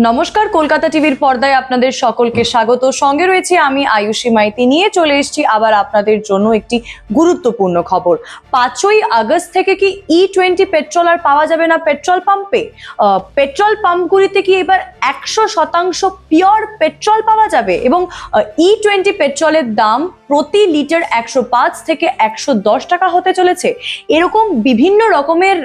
নমস্কার, কলকাতা টিভির পর্দায় আপনাদের সকলকে স্বাগত। সঙ্গে রয়েছে আমি আয়ুষী মাইতি। নিয়ে চলে এসেছি আবার আপনাদের জন্য একটি গুরুত্বপূর্ণ খবর। 5ই আগস্ট থেকে কি E20 পেট্রোল আর পাওয়া যাবে না পেট্রোল পাম্পে? পেট্রোল পাম্পগুলিতে কি এবার 100% পিওর পেট্রোল পাওয়া যাবে? এবং E20 পেট্রোলের দাম প্রতি লিটার 105 থেকে 110 টাকা হতে চলেছে। এরকম বিভিন্ন রকমের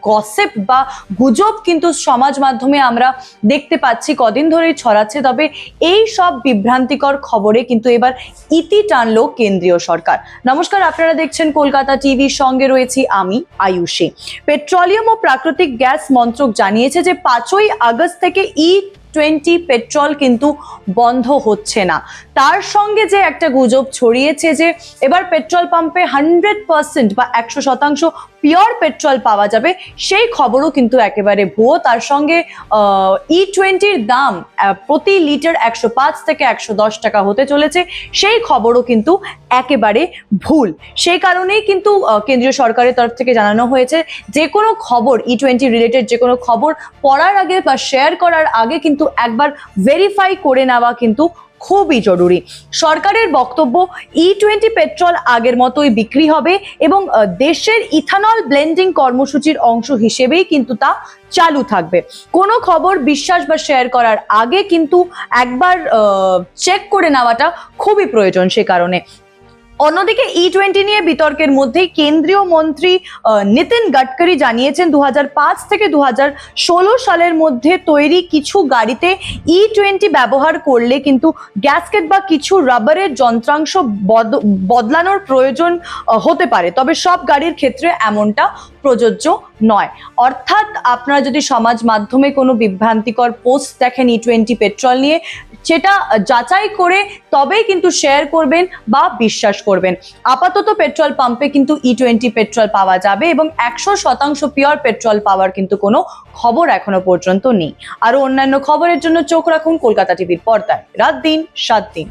গসিপ বা গুজব কিন্তু সমাজ মাধ্যমে আমরা দেখতে পাচ্ছি, কদিন ধরেই ছড়াচ্ছে। তবে এই সব বিভ্রান্তিকর খবরে কিন্তু এবার ইতি টানলো কেন্দ্রীয় সরকার। নমস্কার, আপনারা দেখছেন কলকাতা টিভির সঙ্গে রয়েছি আমি আয়ুষী। পেট্রোলিয়াম ও প্রাকৃতিক গ্যাস মন্ত্রক জানিয়েছে যে 5ই আগস্ট থেকে E20 পেট্রোল কিন্তু বন্ধ হচ্ছে না। তার সঙ্গে যে একটা গুজব ছড়িয়েছে যে এবার পেট্রোল পাম্পে 100% বা 100% পিওর পেট্রোল পাওয়া যাবে, সেই খবরও কিন্তু একেবারে ভুয়ো। তার সঙ্গে E20-র দাম প্রতি লিটার 105 থেকে 110 টাকা হতে চলেছে, সেই খবরও কিন্তু একেবারে ভুল। সেই কারণেই কিন্তু কেন্দ্রীয় সরকারের তরফ থেকে জানানো হয়েছে যে কোনো খবর E20 রিলেটেড যে কোনো খবর পড়ার আগে বা শেয়ার করার আগে কিন্তু একবার ভেরিফাই করে নেওয়া কিন্তু খুবই জরুরি। সরকারের বক্তব্য, E20 পেট্রোল আগের মতোই বিক্রি হবে এবং দেশের ইথানল ব্লেন্ডিং কর্মসূচির অংশ হিসেবেই কিন্তু তা চালু থাকবে। কোনো খবর বিশ্বাস বা শেয়ার করার আগে কিন্তু একবার চেক করে নেওয়াটা খুবই প্রয়োজন। সে কারণে অন্যদিকে E20 নিয়ে বিতর্কের মধ্যেই কেন্দ্রীয় মন্ত্রী নিতিন গডকরি জানিয়েছেন 2005 থেকে 2016 সালের মধ্যে তৈরি কিছু গাড়িতে E20 ব্যবহার করলে কিন্তু গ্যাসকেট বা কিছু রাবারের যন্ত্রাংশ বদলানোর প্রয়োজন হতে পারে, তবে সব গাড়ির ক্ষেত্রে এমনটা প্রযোজ্য নয়। অর্থাৎ আপনারা যদি সমাজ মাধ্যমে কোনো বিভ্রান্তিকর পোস্ট দেখেন E20 পেট্রোল নিয়ে, সেটা যাচাই করে তবেই কিন্তু শেয়ার করবেন বা বিশ্বাস করবেন। আপাতত পেট্রোল পাম্পে কিন্তু E20 পেট্রোল পাওয়া যাবে এবং 100% পিওর পেট্রোল পাওয়ার কিন্তু কোনো খবর এখনো পর্যন্ত নেই। আরো অন্যান্য খবরের জন্য চোখ রাখুন কলকাতা টিভির পর্দায়, রাত দিন 7 দিন।